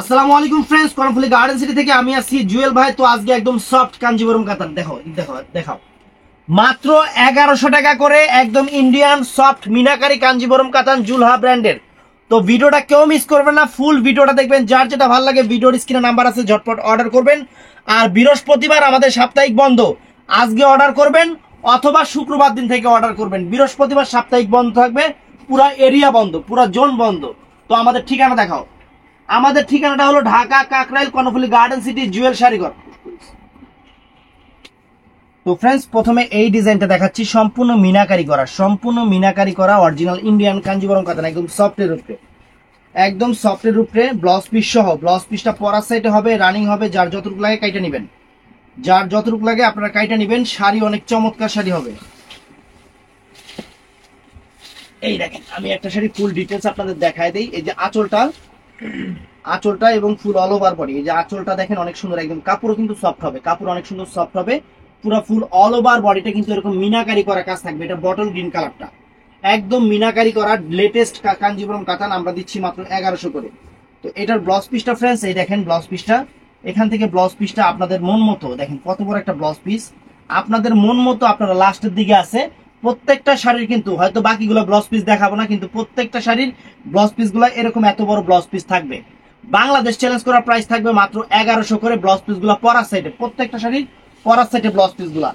আসসালামু আলাইকুম friends, Karnaphuli garden city থেকে আমি আছি জুয়েল ভাই। তো আজকে একদম সফট কাঞ্জিবরম কাতান দেখাও মাত্র 1100 টাকা করে একদম ইন্ডিয়ান সফট মিনাকারি কাঞ্জিবরম কাতান জুলহা ব্র্যান্ডের। তো ভিডিওটা কেউ মিস করবেন না, ফুল ভিডিওটা দেখবেন। যার যেটা ভালো লাগে ভিডিওর স্ক্রিনে নাম্বার আছে, ঝটপট অর্ডার করবেন। আর বৃহস্পতিবার আমাদের সাপ্তাহিক বন্ধ, আজকে অর্ডার করবেন অথবা শুক্রবার দিন থেকে অর্ডার করবেন। বৃহস্পতিবার সাপ্তাহিক বন্ধ থাকবে, পুরা এরিয়া বন্ধ, পুরা জোন বন্ধ। তো আমাদের ঠিকানা দেখাও। আমাদের ঠিকানাটা হলো ঢাকা কাকরাইল কর্ণফুলী গার্ডেন সিটি জুয়েল শাড়িঘর। তো ফ্রেন্ডস, প্রথমে এই ডিজাইনটা দেখাচ্ছি, সম্পূর্ণ মিনাকারি করা অরিজিনাল ইন্ডিয়ান কাঞ্জিবরম কাতান, একদম সফটের উপরে, একদম সফটের উপরে ব্লাউজ পিস সহ। ব্লাউজ পিসটা পরার সাইডে হবে, রানিং হবে। যার যতটুকু লাগে কাইটা নেবেন, যার যতটুকু লাগে আপনারা কাইটা নেবেন। শাড়ি অনেক চমৎকার শাড়ি হবে। এই দেখেন, আমি একটা শাড়ি ফুল ডিটেলস আপনাদের দেখায় দেই। এই যে আঁচলটা এবং ফুল অল ওভার বডি। এই যে আঁচলটা দেখেন অনেক সুন্দর, একদম কাপড়ও কিন্তু সফট হবে, কাপড় অনেক সুন্দর সফট হবে। পুরো ফুল অল ওভার বডিটা কিন্তু এরকম মিনাকারি করা কাজ থাকবে। এটা বটল গ্রিন কালারটা একদম মিনাকারি করা লেটেস্ট কাঞ্জিবরম কাতান আমরা দিচ্ছি মাত্র 1100 করে। তো এটার ব্লাউজ পিসটা ফ্রেন্ডস, এই দেখেন ব্লাউজ পিসটা। এখান থেকে ব্লাউজ পিসটা আপনাদের মন মতো, দেখেন কত বড় একটা ব্লাউজ পিস, আপনাদের মন মতো আপনারা লাস্টের দিকে আছে। প্রত্যেকটা শাড়ির কিন্তু হয়তো বাকিগুলো ব্লাউজ পিস দেখাবো না, কিন্তু প্রত্যেকটা শাড়ির ব্লাউজ পিস গুলা এরকম এত বড় ব্লাউজ পিস থাকবে। বাংলাদেশ চ্যালেঞ্জ করা প্রাইস থাকবে মাত্র 1100 করে। ব্লাউজ পিস গুলা পরার সাইডে, প্রত্যেকটা শাড়ির পরার সাইডে ব্লাউজ পিস গুলা।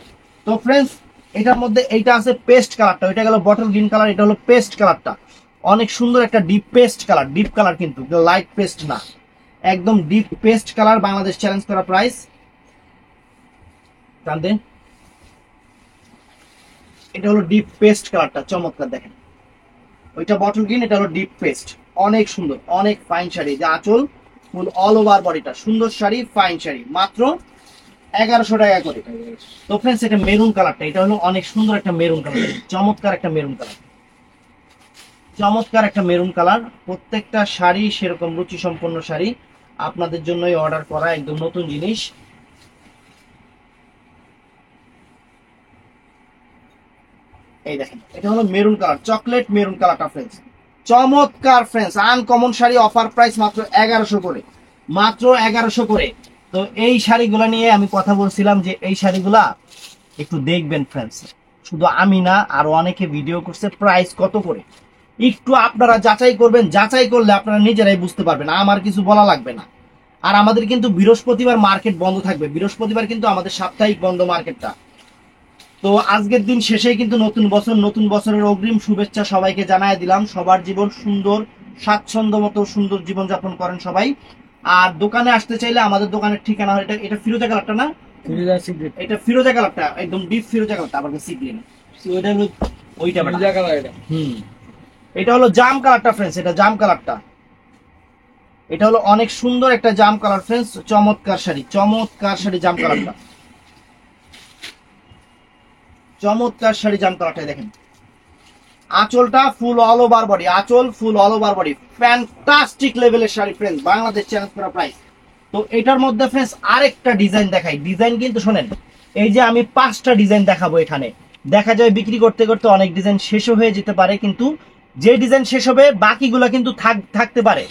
তো ফ্রেন্ডস, এটার মধ্যে এইটা আছে পেস্ট কালারটা, এটা গেল বটল গ্রিন কালার, এটা হলো পেস্ট কালারটা। অনেক সুন্দর একটা deep paste colour, deep colour কিন্তু লাইট পেস্ট না, একদম deep paste colour. Bangladesh challenge করা প্রাইস জানতে, এটা হলো ডিপ পেস্ট কালারটা, চমৎকার দেখেন। ওইটা বটল গ্রিন, এটা হলো ডিপ পেস্ট। অনেক সুন্দর, অনেক ফাইন শাড়ি। যে আঁচল ফুল অল ওভার বডিটা, সুন্দর শাড়ি, ফাইন শাড়ি, মাত্র 1100 টাকা করে। তো ফ্রেন্ডস, এটা মেরুন কালারটা, এটা হলো অনেক সুন্দর একটা মেরুন কালার, চমৎকার একটা মেরুন কালার, চমৎকার একটা মেরুন কালার। প্রত্যেকটা শাড়ি সেরকম রুচি সম্পন্ন শাড়ি, আপনাদের জন্যই অর্ডার করা, একদম নতুন জিনিস। এই দেখেন, এটা হলো মেরুন কালার, চকলেট মেরুন কালারটা ফ্রেন্ডস, চমৎকার friends. Uncommon sari, offer price মাত্র 1100 করে, মাত্র 1100 করে। তো এই শাড়িগুলা নিয়ে আমি কথা বলছিলাম যে এই শাড়িগুলা একটু দেখবেন ফ্রেন্ডস, শুধু আমি না আরো অনেকে ভিডিও করছে প্রাইস কত করে, একটু আপনারা যাচাই করবেন। যাচাই করলে আপনারা নিজেরাই বুঝতে পারবেন, আমার কিছু বলা লাগবে না। আর আমাদের কিন্তু বৃহস্পতিবার মার্কেট বন্ধ থাকবে, বৃহস্পতিবার কিন্তু আমাদের সাপ্তাহিক বন্ধ মার্কেটটা। তো আজকের দিন শেষেই কিন্তু নতুন বছর, নতুন বছরের অগ্রিম শুভেচ্ছা সবাইকে জানায় দিলাম। সবার জীবন সুন্দর, স্বাচ্ছন্দ্য মতো সুন্দর জীবন যাপন করেন সবাই। আর দোকানে আসতে চাইলে আমাদের দোকানের ঠিকানা, এটা এটা ফিরোজা কালারটা না, এটা ফিরোজা কালারটা, একদম ডিপ ফিরোজা কালারটা, আবার সিগ্রিন ওইটা হলো, ওইটা এটা হলো জাম কালারটা ফ্রেন্ডস, এটা জাম কালারটা, এটা হলো অনেক সুন্দর একটা জাম কালার ফ্রেন্ডস। চমৎকার শাড়ি, চমৎকার শাড়ি, জাম কালারটা, চমৎকার শাড়ি, জাম কালারটা দেখেন। আঁচলটা ফুল অল ওভার বডি, আঁচল full all over body, fantastic লেভেলের শাড়ি ফ্রেন্ডস, বাংলাদেশ চ্যালেঞ্জ করা প্রাইস। তো এটার মধ্যে ফ্রেন্ডস আরেকটা ডিজাইন দেখাই। ডিজাইন কিন্তু শোনেন, এই যে আমি 5টা ডিজাইন দেখাবো এখানে, দেখা যায় বিক্রি করতে করতে অনেক ডিজাইন শেষও হয়ে যেতে পারে, কিন্তু যে ডিজাইন শেষ হবে বাকিগুলো কিন্তু থাকতে পারে।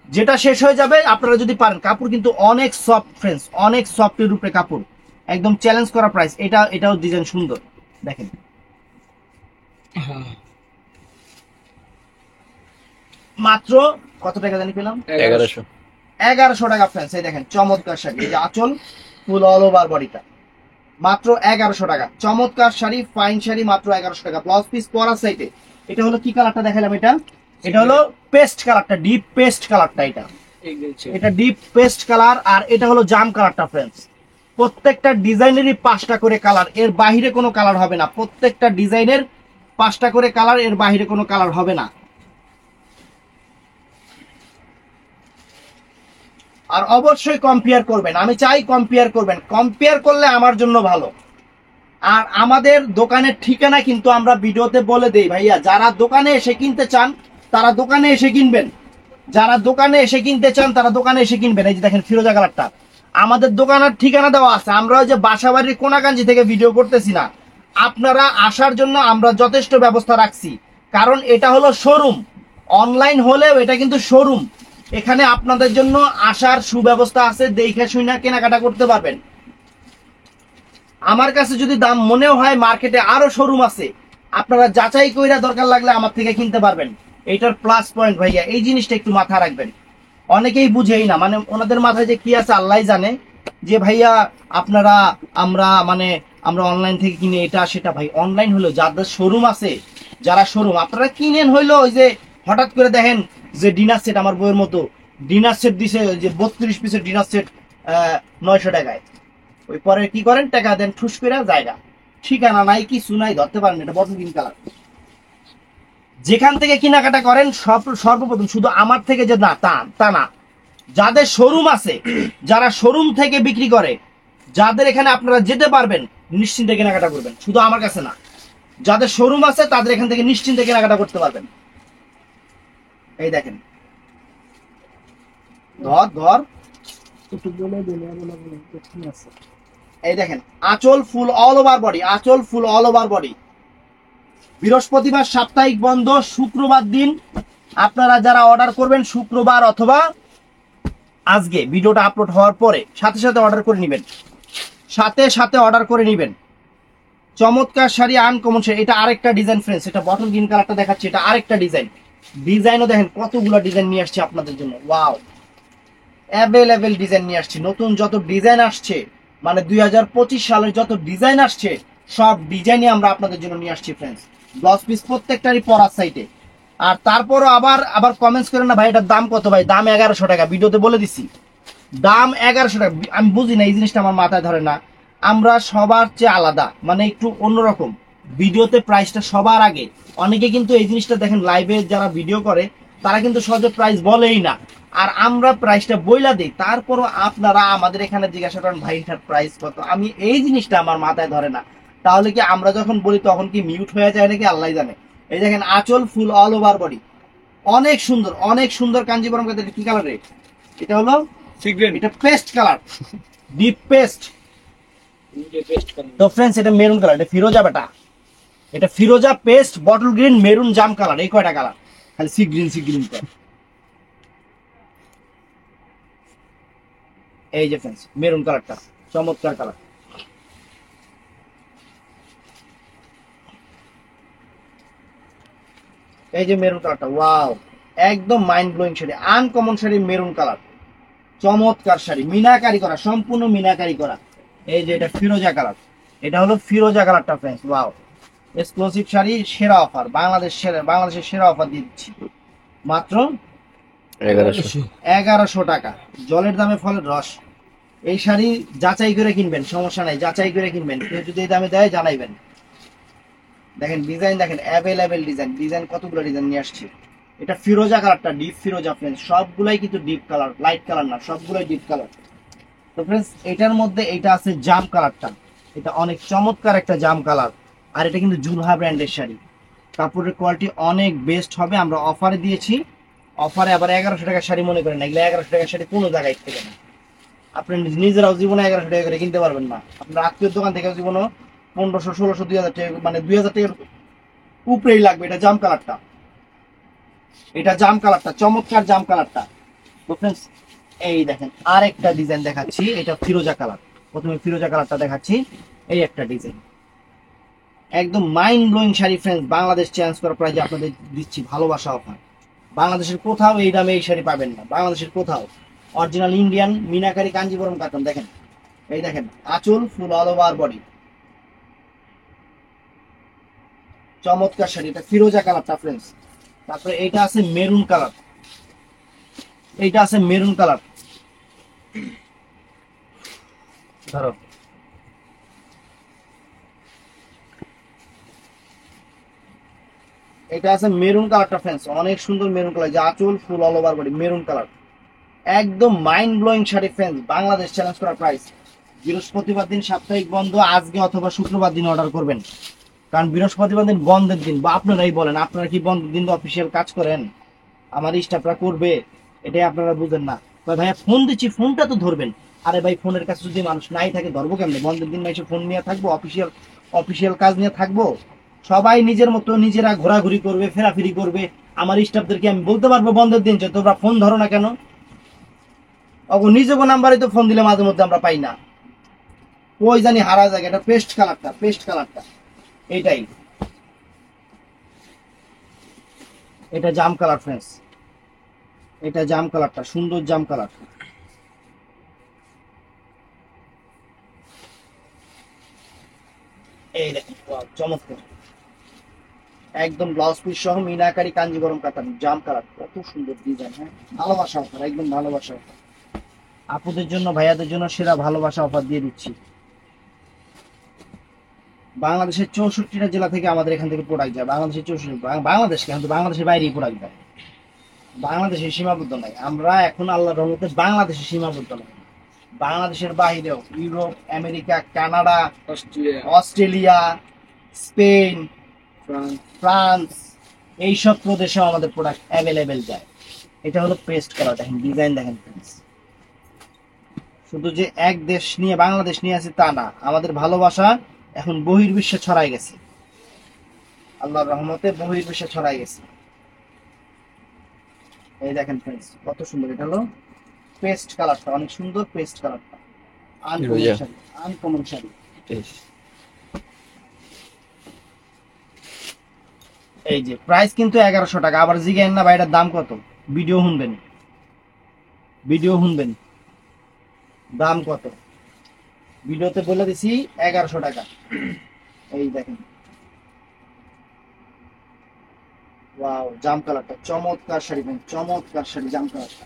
যেটা শেষ হয়ে যাবে আপনারা যদি পারেন। কাপড় কিন্তু অনেক সফট ফ্রেন্ডস, অনেক সফটের উপরে কাপড়, একদম চ্যালেঞ্জ করা প্রাইস। এটাও ডিজাইন সুন্দর দেখেন। মাত্র কত টাকা জানি পেলাম, 1100 টাকা ফ্রেন্ডস। এই দেখেন চমৎকার শাড়ি, এই যে আঁচল ফুল অল ওভার বডিটা, মাত্র 1100 টাকা। চমৎকার শাড়ি, ফাইন শাড়ি, মাত্র 1100 টাকা। ব্লাউজ পিস পরা সাইডে। এটা হলো কি কালারটা দেখালাম, এটা হলো পেস্ট কালারটা, ডিপ পেস্ট কালারটা, এটা ডিপ পেস্ট কালার। আর এটা হলো জাম কালারটা ফ্রেন্ডস। প্রত্যেকটা ডিজাইনেরই 5টা করে কালার, এর বাহিরে কোনো কালার হবে না। প্রত্যেকটা ডিজাইনের 5টা করে কালার, এর বাহিরে কোনো কালার হবে না। আর অবশ্যই কম্পেয়ার করবেন, আমি চাই কম্পেয়ার করবেন, কম্পেয়ার করলে আমার জন্য ভালো। আর আমাদের দোকানের ঠিকানা কিন্তু আমরা ভিডিওতে বলে দেই ভাইয়া, যারা দোকানে এসে কিনতে চান তারা দোকানে এসে কিনবেন, যারা দোকানে এসে কিনতে চান তারা দোকানে এসে কিনবেন। এই যে দেখেন ফিরোজা কালারটা, আমাদের দোকানের ঠিকানা দেওয়া আছে। আমরা ওই যে বাসাবাড়ির কোনাকাঞ্জি থেকে ভিডিও করতেছি না, আপনারা আসার জন্য আমরা যথেষ্ট ব্যবস্থা রাখছি, কারণ এটা হলো শোরুম। অনলাইন হলেও এটা কিন্তু শোরুম, এখানে আপনাদের জন্য আসার সুব্যবস্থা আছে, দেখে শুনে কেনাকাটা করতে পারবেন। আমার কাছে যদি দাম মনেও হয় মার্কেটে আরো শোরুম আছে, আপনারা যাচাই কইরা দরকার লাগলে আমার থেকে কিনতে পারবেন। এইটার প্লাস পয়েন্ট ভাইয়া, এই জিনিসটা একটু মাথায় রাখবেন। অনেকেই বুঝেই না, মানে ওনাদের মাথায় যে কি আছে আল্লাহ জানে, যে ভাইয়া আপনারা আমরা অনলাইন থেকে কিনে এটা সেটা। ভাই অনলাইন হলো যাদের শোরুম আছে, যারা শোরুম আপনারা কিনেন, হইলো ওই যে হঠাৎ করে দেখেন যে ডিনার সেট, আমার বইয়ের মতো ডিনার সেট দিছে, যে 32 পিসের ডিনার সেট 900 টাকায়। ওই পরে কি করেন, টাকা দেন ঠুস করে জায়গা, ঠিকানা নাই কিছু নাই, ধরতে পারেন এটা বটল গ্রিন কালার। যেখান থেকে কেনাকাটা করেন সর্বপ্রথম শুধু আমার থেকে যে না তা না, যাদের শোরুম আছে, যারা শোরুম থেকে বিক্রি করে, যাদের এখানে আপনারা যেতে পারবেন, নিশ্চিন্তে কেনাকাটা করবেন। শুধু আমার কাছে না, যাদের শোরুম আছে তাদের এখান থেকে নিশ্চিন্তে কেনাকাটা করতে পারবেন। এই দেখেন, ধর এই দেখেন, আঁচল ফুল অল ওভার বডি, আঁচল ফুল অল ওভার বডি। বৃহস্পতিবার সাপ্তাহিক বন্ধ, শুক্রবার দিন আপনারা যারা অর্ডার করবেন, শুক্রবার অথবা আজকে ভিডিওটা আপলোড হওয়ার পরে সাথে সাথে অর্ডার করে নেবেন, সাথে অর্ডার করে নেবেন। চমৎকার শাড়ি, আনকমন শাড়ি। এটা আরেকটা ডিজাইন ফ্রেন্ডস, এটা বটল গ্রিন কালারটা দেখাচ্ছি, এটা আরেকটা ডিজাইনও দেখেন কতগুলো ডিজাইন নিয়ে আসছে আপনাদের জন্য। ওয়াও, অ্যাভেলেবেল ডিজাইন নিয়ে আসছি। নতুন যত ডিজাইন আসছে, মানে 2025 সালের যত ডিজাইন আসছে, সব ডিজাইনই আমরা আপনাদের জন্য নিয়ে আসছি ফ্রেন্ডস। ব্লাউজ পিস প্রত্যেকটারই পরার সাইটে। আর তারপরও আবার কমেন্টস করেন না ভাই এটার দাম কত, ভাই দাম 1100 টাকা, ভিডিওতে বলে দিছি দাম 1100 টাকা। আমি বুঝি না, এই জিনিসটা আমার মাথায় ধরে না। আমরা সবার চেয়ে আলাদা, মানে একটু অন্যরকম, ভিডিওতে প্রাইসটা সবার আগে। অনেকে কিন্তু এই জিনিসটা দেখেন, লাইভে যারা ভিডিও করে তারা কিন্তু সহজে প্রাইস বলেই না, আর আমরা প্রাইসটা বইলা দিই। তারপরও আপনারা আমাদের এখানে জিজ্ঞাসা করেন ভাই এটার প্রাইস কত। আমি এই জিনিসটা আমার মাথায় ধরে না, তাহলে কি আমরা যখন বলি তখন কি মিউট হয়ে যায় নাকি আল্লাহ জানে। এই দেখেন, আঁচল ফুল অল ওভার বডি, অনেক সুন্দর, অনেক সুন্দর কাঞ্জিবরম। কি কালার? এটা হলো এটা পেস্ট কালার, ডিপ পেস্ট। তো ফ্রেন্ডস, এটা মেরুন কালার, এটা ফিরোজা বেটা, এটা ফিরোজা পেস্ট, বটল গ্রিন, মেরুন, জাম কালার, এই কয়টা কালার, খালি সি গ্রিন এই যে ফ্রেন্ডস মেরুন কালারটা চমৎকার কালার। এই যে মেরুন কালারটা, ওয়াও, একদম mind blowing sari, uncommon sari, maroon colour, চমৎকার শাড়ি, মিনাকারি করা, সম্পূর্ণ মিনাকারি করা। এই যে এটা ফিরোজা কালার, এটা হলো ফিরোজা কালারটা ফ্রেন্ডস। ওয়াও, এক্সক্লুসিভ শাড়ি, সেরা অফার, বাংলাদেশের সেরা অফার দিচ্ছি মাত্র 1100 টাকা। জলের দামে ফলের রস। এই শাড়ি যাচাই করে কিনবেন, সমস্যা নাই, যাচাই করে কিনবেন। কেউ যদি এই দামে দেয় জানাইবেন। দেখেন ডিজাইন, দেখেন অ্যাভেলেবেল ডিজাইন কতগুলো ডিজাইন নিয়ে আসছি। এটা ফিরোজা কালারটা, ডিপ ফিরোজা ফ্রেন্ডস, সবগুলাই কিন্তু ডিপ কালার, লাইট কালার না, সবগুলাই ডিপ কালার। তো ফ্রেন্ডস, এটার মধ্যে এটা আছে জাম কালারটা, এটা অনেক চমৎকার একটা জাম কালার। আর এটা কিন্তু জুলহা ব্র্যান্ডের শাড়ি, কাপড়ের কোয়ালিটি অনেক বেস্ট হবে। আমরা অফারে দিয়েছি, অফারে আবার 1100 টাকার শাড়ি মনে করেন, এগুলো 1100 টাকার শাড়ি কোনো জায়গায় থেকে না। আপনি নিজেরাও জীবনে 1100 টাকা করে কিনতে পারবেন না। আপনার আত্মীয় দোকান থেকে জীবনে 1500, 1600, 2000 টাকা, মানে 2000 টাকার উপরেই লাগবে। এটা জাম কালারটা, এটা জাম কালারটা, চমৎকার জাম কালারটা। তো ফ্রেন্ডস, এই দেখেন আরেকটা ডিজাইন দেখাচ্ছি, এটা ফিরোজা কালার। প্রথমে ফিরোজা কালারটা দেখাচ্ছি, এই একটা ডিজাইন, একদম mind blowing sari friends. Bangladesh change করার প্রাইজে আপনাদের দিচ্ছি ভালোবাসা অফার। বাংলাদেশের কোথাও এই দামে এই শাড়ি পাবেন না, বাংলাদেশের কোথাও। Original Indian meenakari Kanjivaram cotton. দেখেন, এই দেখেন আঁচল ফুল অল ওভার বডি, চমৎকার শাড়ি। এটা ফিরোজা কালারটা ফ্রেন্ডস। তারপরে এইটা আছে মেরুন কালার, এইটা আছে মেরুন কালার। ধরো, এটা আছে মেরুন কালারটা ফ্রেন্ডস, অনেক সুন্দর মেরুন কালার, যে আঁচল full all over body, maroon colour, একদম mind blowing sari friends. Bangladesh challenge করা প্রাইস। বৃহস্পতিবার দিন সাপ্তাহিক বন্ধ, আজকে অথবা শুক্রবার দিন অর্ডার করবেন, কারণ বৃহস্পতিবার দিন বন্ধের দিন। বা আপনারাই বলেন, আপনারা কি বন্ধের দিন অফিসিয়াল কাজ করেন? আমার স্টাফরা করবে, এটাই আপনারা বুঝেন না। ভাইয়া ফোন দিচ্ছি, ফোনটা তো ধরবেন। আরে ভাই, ফোনের কাছে যদি মানুষ নাই থাকে ধরবো কেমনে? বন্ধের দিন এসে ফোন নিয়ে থাকবো? অফিসিয়াল কাজ নিয়ে থাকবো? সবাই নিজের মতো নিজেরা ঘোরাঘুরি করবে, ফেরাফিরি করবে। আমার স্টাফদেরকে আমি বলতে পারবো বন্ধের দিন যে তোমরা ফোন ধরো না কেন, নিজেকে নাম্বারে তো ফোন দিলে মাঝে মধ্যে আমরা পাই না, ওই জানি হারা যায়। এটা পেস্ট কালারটা এইটাই, এটা জাম কালার ফ্রেন্ডস, এটা জাম কালারটা, সুন্দর জাম কালার। এই দেখেন চমৎকার, একদম ব্লাউজ পিস সহ মিনাকারি কাঞ্জিবরম কাতান জাম কালার, কত সুন্দর ডিজাইন। হ্যাঁ, ভালোবাসা অফার, একদম ভালোবাসা অফার আপুদের জন্য, ভাইয়াদের জন্য সেরা ভালোবাসা অফার দিয়ে দিচ্ছি। বাংলাদেশের 64টা জেলা থেকে আমাদের এখান থেকে প্রোডাক্ট যায়, বাংলাদেশের 64, বাংলাদেশ কিন্তু বাংলাদেশের বাইরেই প্রোডাক্ট যায়, বাংলাদেশে সীমাবদ্ধ নাই। আমরা এখন আল্লাহর রহমতে বাংলাদেশে সীমাবদ্ধ নাই, বাংলাদেশের বাইরেও Europe, America, Canada, Australia, Spain, France, এইসব প্রদেশেও আমাদের প্রোডাক্ট অ্যাভেলেবেল যায়। এটা হলো পেস্ট কালার, দেখেন ডিজাইন দেখেন প্লিজ। শুধু যে এক দেশ নিয়ে বাংলাদেশ নিয়ে আছে তা না, আমাদের ভালোবাসা এখন বহির্বিশ্বে ছড়াই গেছে, আল্লাহর রহমতে বহির্বিশ্বে ছড়াই গেছে। এই দেখেন ফ্রেন্ডস কত সুন্দর, এটা হলো পেস্ট কালারটা, অনেক সুন্দর পেস্ট কালারটা, আনকমন শাড়ি। এই যে প্রাইস কিন্তু 1100 টাকা। আবার জিজ্ঞেস না ভাই এটার দাম কত, ভিডিও শুনবেন দাম কত, ভিডিওতে বলে দিছি 1100 টাকা। এই দেখেন ওয়াও, জাম কালারটা চমৎকার শাড়ি, চমৎকার শাড়ি জাম কালারটা।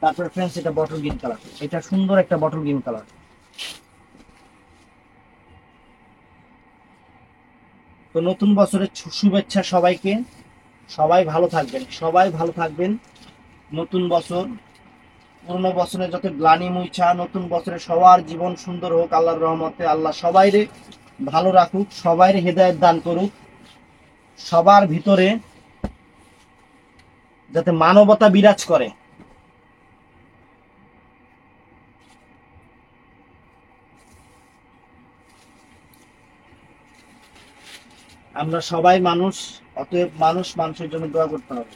তারপরে ফ্রেন্ডস এটা বটল গ্রিন কালার, এটা সুন্দর একটা বটল গ্রিন কালার। তো নতুন বছরের শুভেচ্ছা সবাইকে, সবাই ভালো থাকবেন, সবাই ভালো থাকবেন। নতুন বছর, পুরনো বছরের যত গ্লানি মুছা, নতুন বছরে সবার জীবন সুন্দর হোক আল্লাহর রহমতে। আল্লাহ সবাইরে ভালো রাখুক, সবাইরে হেদায়েত দান করুক, সবার ভিতরে যাতে মানবতা বিরাজ করে। আমরা সবাই মানুষ, অতএব মানুষের জন্য দোয়া করতে হবে।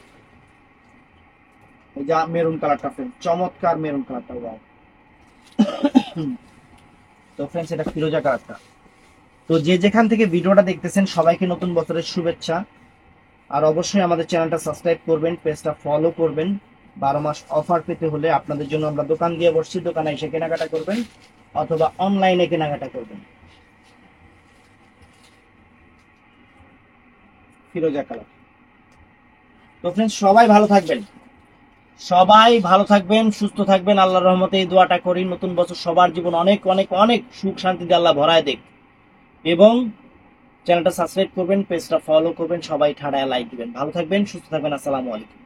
এই যে মেরুন কালারটা ফ্রেন্ড, চমৎকার মেরুন কালারটা। তো ফ্রেন্ডস এটা ফিরোজা কালারটা। তো যে যেখান থেকে ভিডিওটা দেখতেছেন সবাইকে নতুন বছরের শুভেচ্ছা। আর অবশ্যই আমাদের চ্যানেলটা সাবস্ক্রাইব করবেন, পেজটা ফলো করবেন। 12 মাস অফার পেতে হলে আপনাদের জন্য আমরা দোকান দিয়ে বসছি, দোকানে এসে কেনাকাটা করবেন অথবা অনলাইনে কেনাকাটা করবেন। ফিরোজা কালার। তো ফ্রেন্ডস সবাই ভালো থাকবেন, সবাই ভালো থাকবেন, সুস্থ থাকবেন। আল্লাহর রহমতে এই দোয়াটা করি, নতুন বছর সবার জীবন অনেক অনেক অনেক সুখ শান্তিতে আল্লাহ ভরায় দেখ। এবং চ্যানেলটা সাবস্ক্রাইব করবেন, পেজটা ফলো করবেন, সবাই ঠাড়ায় লাইক দিবেন। ভালো থাকবেন, সুস্থ থাকবেন। আসসালামু আলাইকুম।